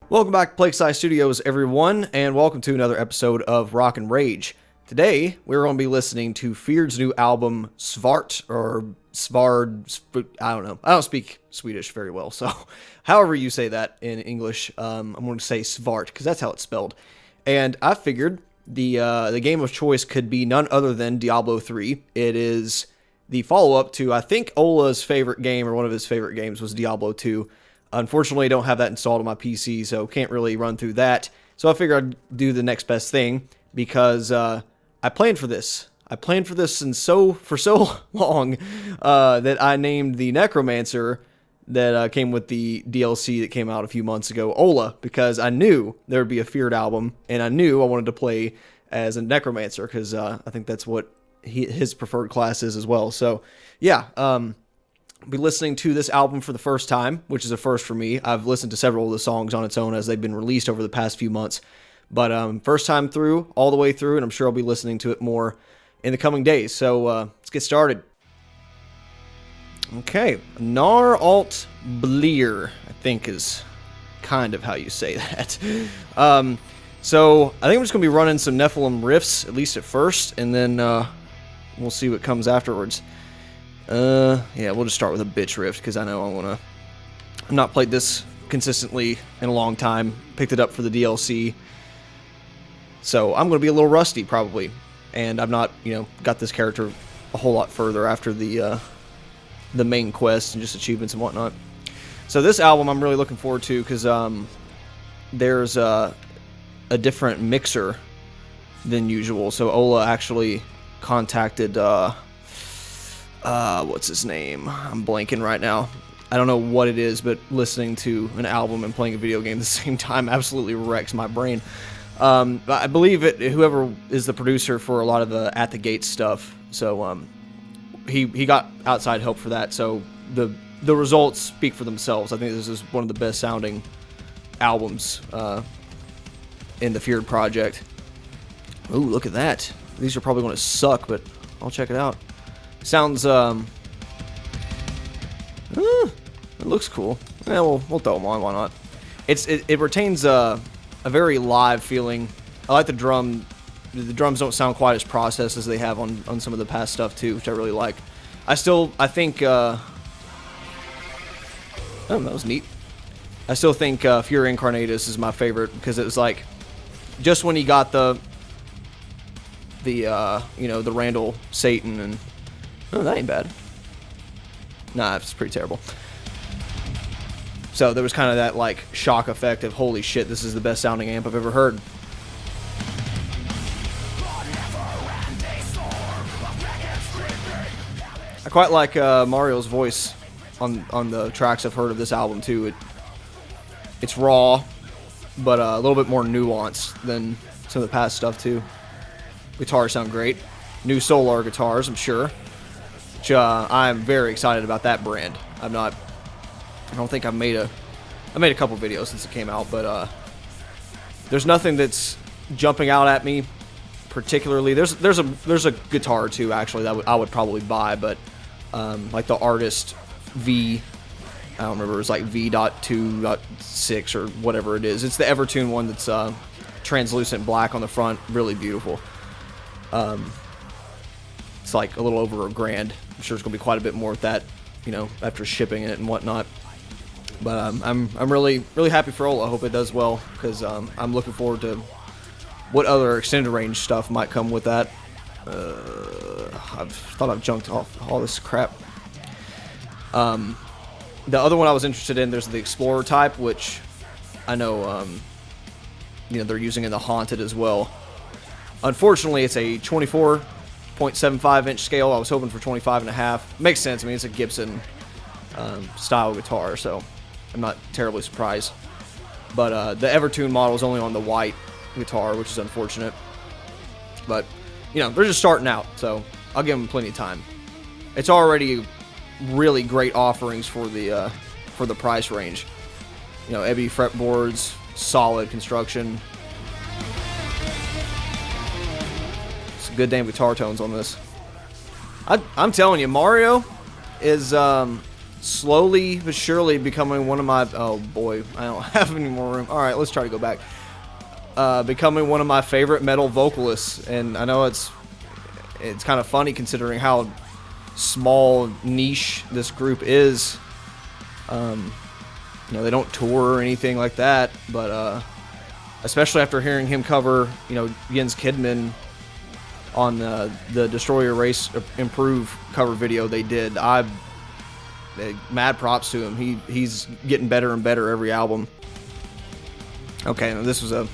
Welcome back to Plague Scythe Studios, everyone, and welcome to another episode of Rock and Rage. Today, we're going to be listening to Feared's new album, SVART, or SVART, I don't know. I don't speak Swedish very well, so however you say that in English, I'm going to say SVART, because that's how it's spelled. And I figured the game of choice could be none other than Diablo III. It is the follow-up to, I think, Ola's favorite game, or one of his favorite games, was Diablo II. Unfortunately, I don't have that installed on my PC, so can't really run through that. So I figured I'd do the next best thing, because I planned for this. I planned for this for so long that I named the Necromancer that came with the DLC that came out a few months ago, Ola, because I knew there would be a Feared album, and I knew I wanted to play as a Necromancer, because I think that's what his preferred class is as well. So, yeah, I'll be listening to this album for the first time, which is a first for me. I've listened to several of the songs on its own as they've been released over the past few months. But first time through, all the way through, and I'm sure I'll be listening to it more in the coming days. So let's get started. Okay, Nar Alt Bleer, I think is kind of how you say that. So I think I'm just going to be running some Nephilim riffs, at least at first, and then we'll see what comes afterwards. Yeah, we'll just start with a bitch riff, because I know I've not played this consistently in a long time. Picked it up for the DLC. So I'm going to be a little rusty, probably. And I've not, got this character a whole lot further after the main quest and just achievements and whatnot. So this album I'm really looking forward to, because there's a different mixer than usual. So Ola actually contacted... what's his name? I'm blanking right now. I don't know what it is, but listening to an album and playing a video game at the same time absolutely wrecks my brain. I believe whoever is the producer for a lot of the At the Gates stuff, so he got outside help for that. So the results speak for themselves. I think this is one of the best sounding albums in the Feared project. Ooh, look at that. These are probably going to suck, but I'll check it out. Sounds, it looks cool. Yeah, we'll throw them on, why not? It retains a very live feeling. I like the drum. The drums don't sound quite as processed as they have on some of the past stuff too, which I really like. I think, oh, that was neat. I still think Fury Incarnatus is my favorite, because it was like, just when he got the Randall Satan and... Oh, that ain't bad. Nah, it's pretty terrible. So there was kind of that like shock effect of, holy shit, this is the best sounding amp I've ever heard. I quite like Mario's voice on the tracks I've heard of this album too. It's raw, but a little bit more nuanced than some of the past stuff too. Guitars sound great. New Solar guitars, I'm sure. I'm very excited about that brand. I don't think I made a couple videos since it came out, but there's nothing that's jumping out at me particularly. There's a guitar too, actually, that I would probably buy, but like the Artist V, I don't remember, it was like V.2.6 or whatever it is. It's the Evertune one that's translucent black on the front, really beautiful. It's like a little over $1,000. I'm sure it's gonna be quite a bit more with that, after shipping it and whatnot. But I'm really happy for Ola. I hope it does well, because I'm looking forward to what other extended range stuff might come with that. I've junked off all this crap. The other one I was interested in, there's the Explorer type, which I know they're using in the Haunted as well. Unfortunately, it's a 24.75 inch scale. I was hoping for 25.5. Makes sense. I mean, it's a Gibson style guitar, so I'm not terribly surprised. But the Evertune model is only on the white guitar, which is unfortunate. But they're just starting out, so I'll give them plenty of time. It's already really great offerings for the price range. Ebony fretboards, solid construction. Good damn guitar tones on this. I'm telling you, Mario is slowly but surely becoming one of my... Oh, boy. I don't have any more room. All right, let's try to go back. Becoming one of my favorite metal vocalists. And I know it's kind of funny considering how small niche this group is. You know, they don't tour or anything like that, but especially after hearing him cover, you know, Jens Kidman on the Destroyer Race Improve cover video they did. Mad props to him. He's getting better and better every album. Okay, now this was a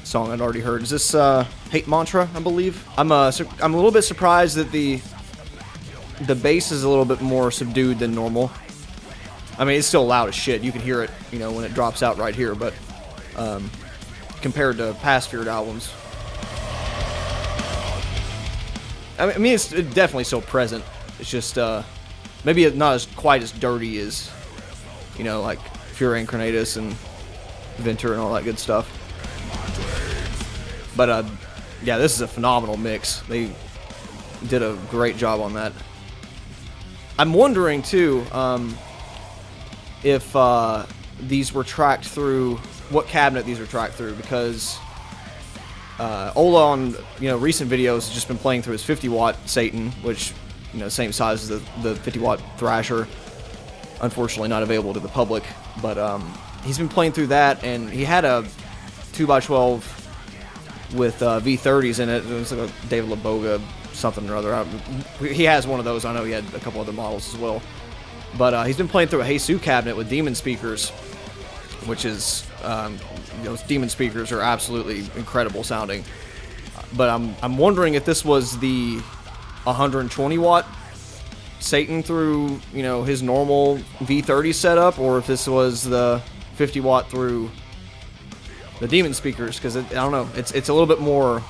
song I'd already heard. Is this Hate Mantra, I believe? I'm a little bit surprised that the bass is a little bit more subdued than normal. I mean, it's still loud as shit. You can hear it, you know, when it drops out right here, but compared to past Feared albums, I mean, it's definitely still present. It's just maybe not as quite as dirty as, you know, like Fear Incarnatus and Venture and all that good stuff. But yeah, this is a phenomenal mix. They did a great job on that. I'm wondering too if these were tracked through, what cabinet these were tracked through, because Ola on, you know, recent videos has just been playing through his 50-watt Satan, which, you know, same size as the 50-watt Thrasher. Unfortunately not available to the public, but he's been playing through that, and he had a 2x12 with V30s in it. It was like a David LaBoga something or other. He has one of those. I know he had a couple other models as well. But he's been playing through a Jesus cabinet with demon speakers, which is, those demon speakers are absolutely incredible sounding. But I'm wondering if this was the 120-watt Satan through, you know, his normal V30 setup, or if this was the 50-watt through the demon speakers, because I don't know, it's a little bit more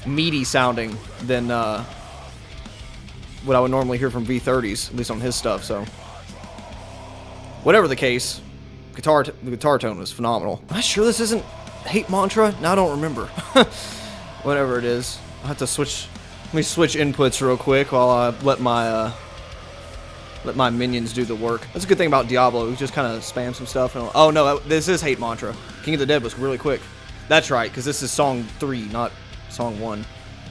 meaty sounding than what I would normally hear from V30s, at least on his stuff. So whatever the case, the guitar tone was phenomenal. Am I sure this isn't Hate Mantra? Now I don't remember. Whatever it is, I have to switch. Let me switch inputs real quick while I let my minions do the work. That's a good thing about Diablo. We just kind of spam some stuff. And, oh no, this is Hate Mantra. King of the Dead was really quick. That's right, because this is song 3, not song 1.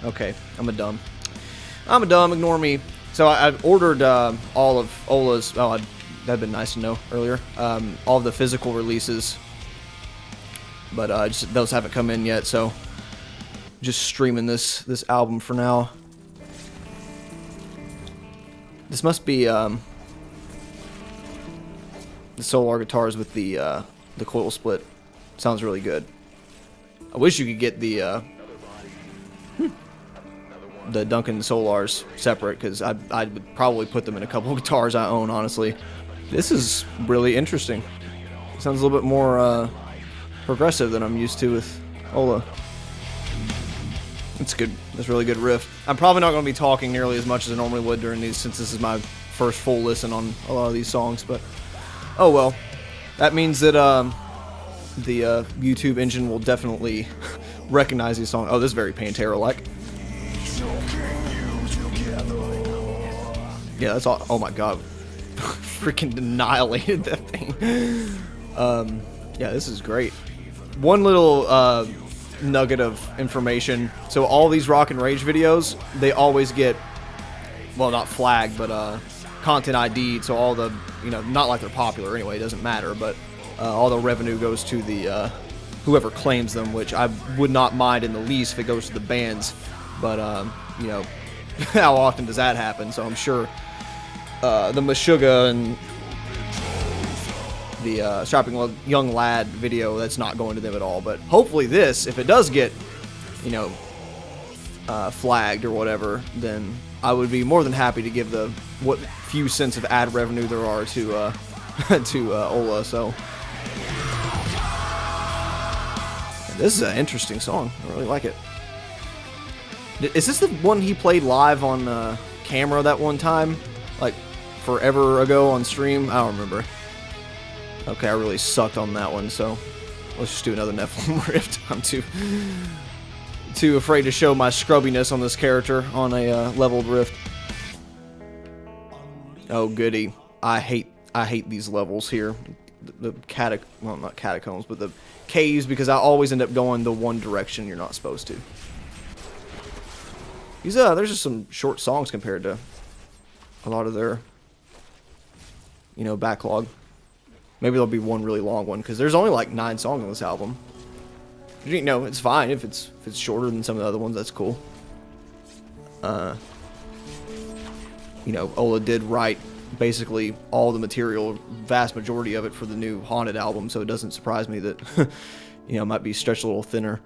Okay, I'm a dumb. Ignore me. So I've ordered all of Ola's. Oh, that'd been nice to know earlier. All of the physical releases, but just, those haven't come in yet. So just streaming this album for now. This must be the Solar guitars with the coil split. Sounds really good. I wish you could get the Duncan Solars separate, because I would probably put them in a couple of guitars I own, honestly. This is really interesting. Sounds a little bit more progressive than I'm used to with Ola. It's good. That's a really good riff. I'm probably not going to be talking nearly as much as I normally would during these, since this is my first full listen on a lot of these songs, but oh well. That means that the YouTube engine will definitely recognize these songs. Oh, this is very Pantera-like. Yeah, that's all. Oh my god. Freaking annihilated that thing. Yeah, this is great. One little nugget of information. So all these Rock and Rage videos, they always get, well, not flagged, but content ID'd. So all the, you know, not like they're popular anyway, it doesn't matter, but all the revenue goes to the whoever claims them, which I would not mind in the least if it goes to the bands. But you know, how often does that happen? So I'm sure the Meshuggah and the Strapping Young Lad video, that's not going to them at all. But hopefully this, if it does get, you know, flagged or whatever, then I would be more than happy to give the what few cents of ad revenue there are to to Ola. So this is an interesting song. I really like it. Is this the one he played live on camera that one time, like forever ago on stream? I don't remember. Okay, I really sucked on that one, so let's just do another Nephilim Rift. I'm too afraid to show my scrubbiness on this character on a leveled Rift. Oh goody. I hate these levels here. The well, not catacombs, but the caves, because I always end up going the one direction you're not supposed to. There's just some short songs compared to a lot of their, backlog. Maybe there'll be one really long one, because there's only like 9 songs on this album. It's fine if it's shorter than some of the other ones. That's cool. Ola did write basically all the material, vast majority of it, for the new Haunted album, so it doesn't surprise me that it might be stretched a little thinner,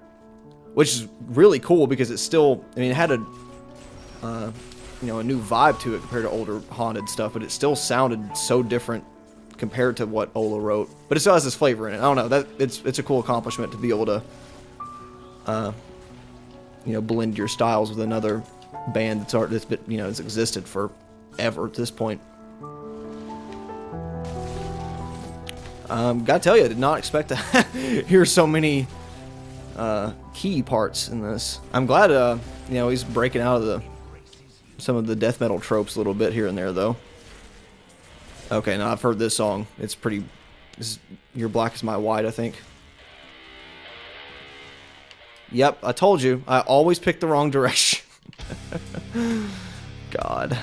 which is really cool, because it's still, it had a new vibe to it compared to older Haunted stuff, but it still sounded so different compared to what Ola wrote, but it still has this flavor in it. I don't know, it's a cool accomplishment to be able to blend your styles with another band that's been, has existed forever at this point. Gotta tell you, I did not expect to hear so many key parts in this. I'm glad, he's breaking out of some of the death metal tropes a little bit here and there, though. Okay, now I've heard this song. It's pretty... Your Black is My White, I think. Yep, I told you. I always pick the wrong direction. God.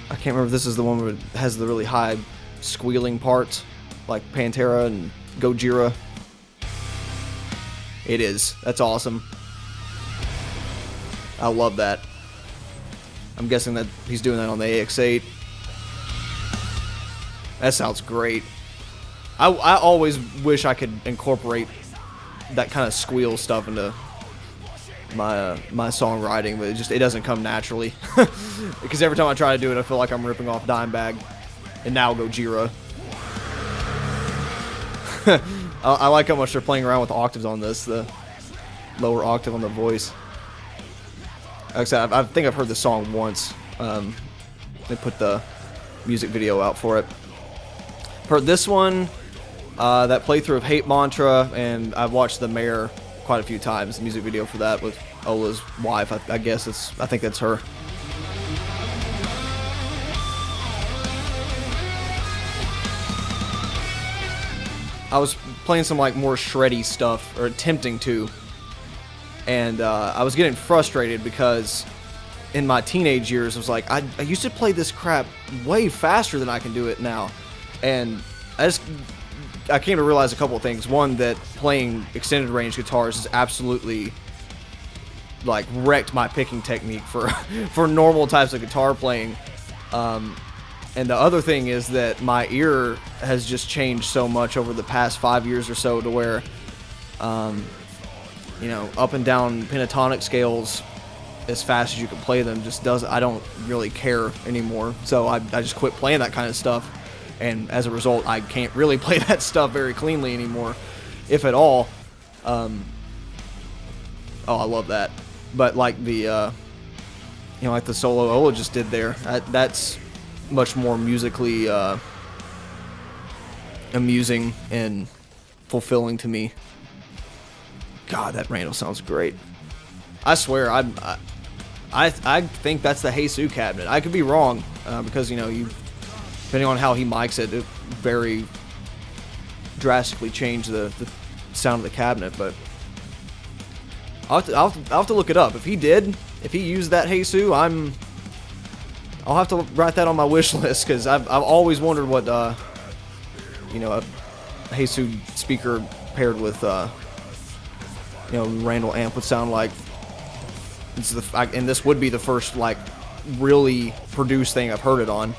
I can't remember if this is the one where it has the really high squealing parts, like Pantera and Gojira. It is. That's awesome. I love that. I'm guessing that he's doing that on the AX8. That sounds great. I always wish I could incorporate that kind of squeal stuff into my songwriting, but it doesn't come naturally. Because every time I try to do it, I feel like I'm ripping off Dimebag and now Gojira. I like how much they're playing around with octaves on this, the lower octave on the voice. Like I said, I think I've heard the song once. They put the music video out for it. Heard this one, that playthrough of Hate Mantra, and I've watched The Mayor quite a few times. The music video for that with Ola's wife. I think that's her. I was playing some more shreddy stuff, or attempting to, and I was getting frustrated because in my teenage years I was like, I used to play this crap way faster than I can do it now, and I came to realize a couple of things. One, that playing extended range guitars has absolutely wrecked my picking technique for normal types of guitar playing. And the other thing is that my ear has just changed so much over the past 5 years or so to where, up and down pentatonic scales as fast as you can play them I don't really care anymore. So I just quit playing that kind of stuff. And as a result, I can't really play that stuff very cleanly anymore, if at all. Oh, I love that. But the solo Ola just did there, that's much more musically amusing and fulfilling to me. God, that Randall sounds great. I swear, I think that's the Jesus cabinet. I could be wrong, because depending on how he mics it, it very drastically changed the sound of the cabinet. But I'll have to look it up. If he used that Jesus, I'll have to write that on my wish list, because I've always wondered what a Jesus speaker paired with Randall amp would sound like. And this would be the first really produced thing I've heard it on.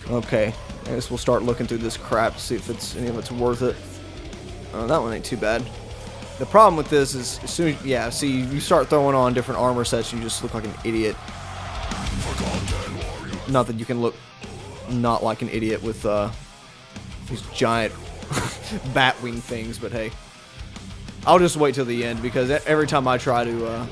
Okay, I guess we'll start looking through this crap to see if any of it's worth it. That one ain't too bad. The problem with this is, as soon as you start throwing on different armor sets, you just look like an idiot. Not that you can look not like an idiot with these giant bat wing things, but hey, I'll just wait till the end, because every time I try to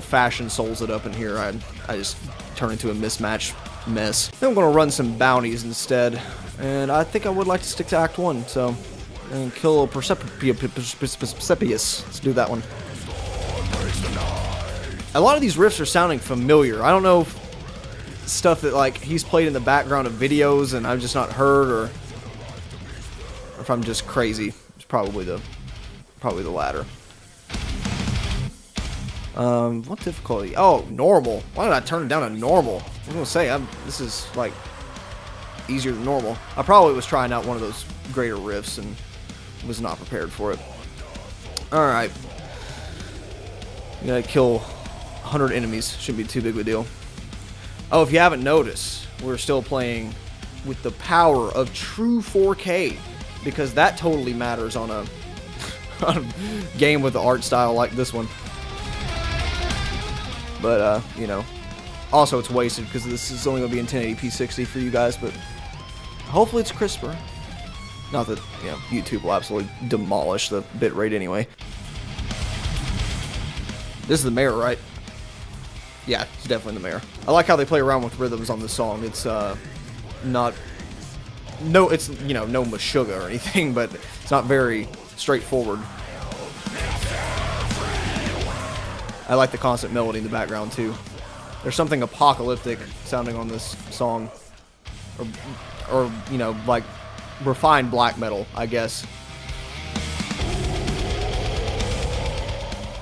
fashion Souls it up in here, I just turn into a mismatched mess. Then I'm going to run some bounties instead, and I think I would like to stick to Act 1, so and kill Persepius. Let's do that one. A lot of these riffs are sounding familiar. I don't know if stuff that like he's played in the background of videos and I've just not heard, or if I'm just crazy. It's probably the latter. What difficulty? Oh, normal. Why did I turn it down to normal? I was gonna say this is like easier than normal. I probably was trying out one of those greater riffs and was not prepared for it. All right, you gotta kill 100 enemies. Shouldn't be too big of a deal. Oh, if you haven't noticed, we're still playing with the power of true 4K, because that totally matters on a, on a game with the art style like this one. But, you know, also it's wasted because this is only going to be in 1080p 60 for you guys, but hopefully it's crisper. Not that, you know, YouTube will absolutely demolish the bitrate anyway. This is the mayor, right? Yeah, it's definitely the mayor. I like how they play around with rhythms on this song. It's not, no, it's, you know, no Meshuggah or anything, but it's not very straightforward. I like the constant melody in the background too. There's something apocalyptic sounding on this song, or you know, like refined black metal, I guess.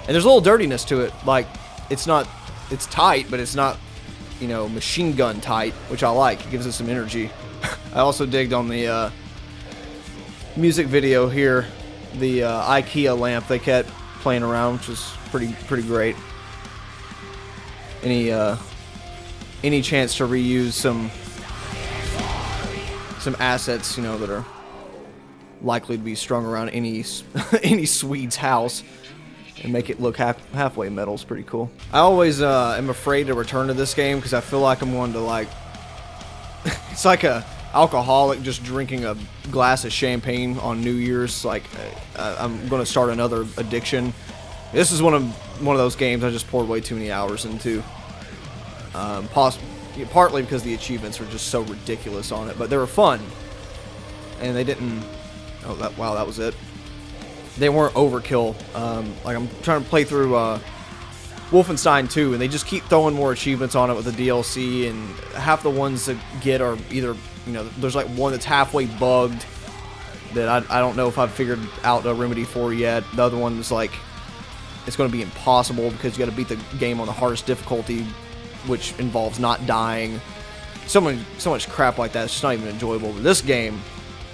And there's a little dirtiness to it. Like it's not. It's tight, but it's not, you know, machine gun tight, which I like. It gives it some energy. I also digged on the music video here, the IKEA lamp they kept playing around, which was pretty great. Any chance to reuse some assets, you know, that are likely to be strung around any Swede's house, and make it look halfway metal is pretty cool. I always am afraid to return to this game because I feel like I'm going to like it's like a alcoholic just drinking a glass of champagne on New Year's. Like I'm going to start another addiction. This is one of those games I just poured way too many hours into. Partly because the achievements were just so ridiculous on it, but they were fun, and they didn't. Oh, wow, that was it. They weren't overkill. Like I'm trying to play through Wolfenstein 2, and they just keep throwing more achievements on it with the DLC, and half the ones that get are either, you know, there's like one that's halfway bugged that I don't know if I've figured out a remedy for yet. The other one is like it's going to be impossible because you got to beat the game on the hardest difficulty, which involves not dying. So much crap like that. It's just not even enjoyable. But this game,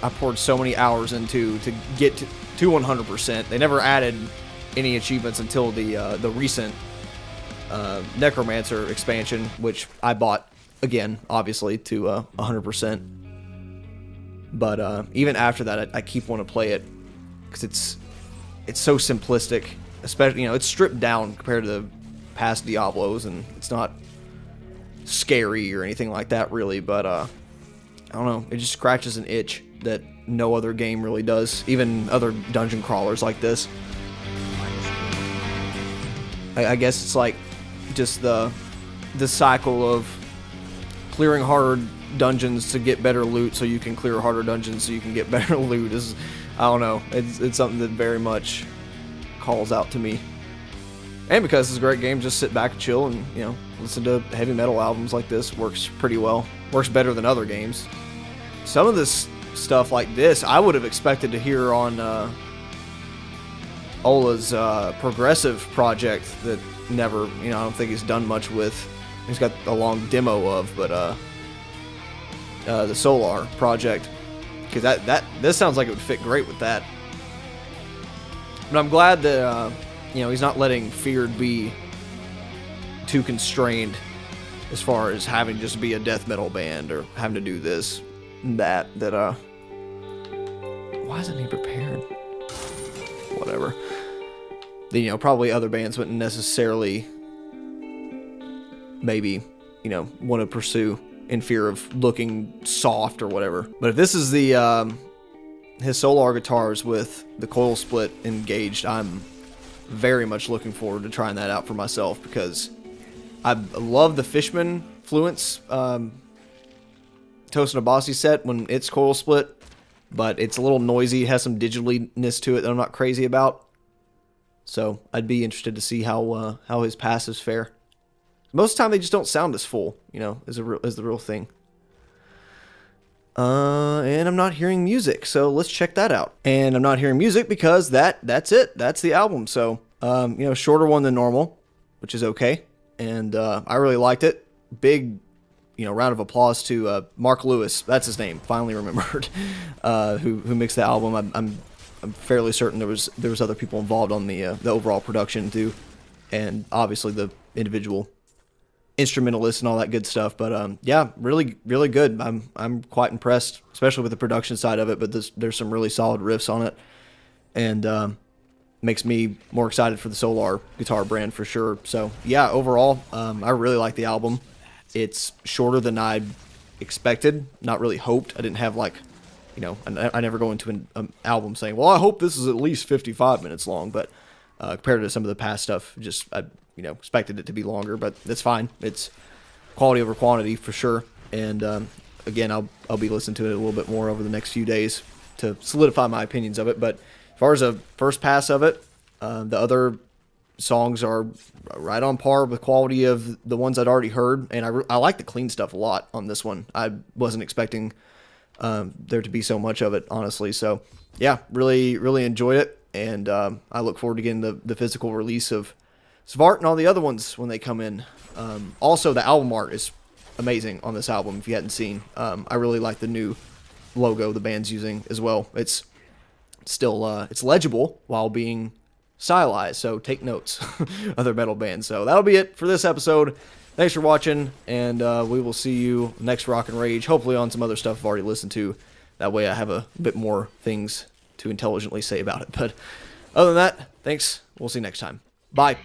I poured so many hours into to get to 100%. They never added any achievements until the recent Necromancer expansion, which I bought again, obviously, to 100%. But even after that, I keep wanting to play it because it's so simplistic. Especially, you know, it's stripped down compared to the past Diablos, and it's not scary or anything like that, really. But I don't know, it just scratches an itch that no other game really does, even other dungeon crawlers like this. I guess it's like just the cycle of clearing harder dungeons to get better loot, so you can clear harder dungeons so you can get better loot. I don't know, it's something that very much calls out to me. And because it's a great game, just sit back and chill and, you know, listen to heavy metal albums like this. Works pretty well. Works better than other games. Some of this stuff like this I would have expected to hear on Ola's progressive project that never, you know, I don't think he's done much with. He's got a long demo of, but the Solar project, because this sounds like it would fit great with that. But I'm glad that you know, he's not letting Feared be too constrained as far as having just be a death metal band or having to do this and that why isn't he prepared? Whatever. You know, probably other bands wouldn't necessarily maybe, you know, want to pursue in fear of looking soft or whatever. But if this is the his Solar guitars with the coil split engaged, I'm very much looking forward to trying that out for myself, because I love the Fishman Fluence Toast and Abasi set when it's coil split, but it's a little noisy, has some digitaliness to it that I'm not crazy about. So I'd be interested to see how his passives fare. Most of the time they just don't sound as full, is the real thing. And I'm not hearing music, so let's check that out. And I'm not hearing music because that's it. That's the album. So shorter one than normal, which is okay. And I really liked it. Big, round of applause to Mark Lewis. That's his name. Finally remembered. Who mixed the album. I'm fairly certain there was other people involved on the overall production too, and obviously the individual instrumentalists and all that good stuff. But yeah, really really good. I'm quite impressed, especially with the production side of it. But there's some really solid riffs on it, and makes me more excited for the Solar guitar brand for sure. So yeah, overall, I really like the album. It's shorter than I expected, not really hoped. I didn't have I never go into an album saying, well, I hope this is at least 55 minutes long, but compared to some of the past stuff, I expected it to be longer, but that's fine. It's quality over quantity for sure. And again, I'll be listening to it a little bit more over the next few days to solidify my opinions of it. But as far as a first pass of it, the other songs are right on par with quality of the ones I'd already heard, and I like the clean stuff a lot on this one. I wasn't expecting there to be so much of it, honestly. So yeah, really really enjoyed it, and I look forward to getting the physical release of SVART and all the other ones when they come in. Also, the album art is amazing on this album. If you hadn't seen, I really like the new logo the band's using as well. It's still it's legible while being stylized, so take notes. Other metal bands. So that'll be it for this episode. Thanks for watching, and we will see you next Rock and Rage, hopefully on some other stuff I've already listened to. That way I have a bit more things to intelligently say about it. But other than that, thanks. We'll see you next time. Bye.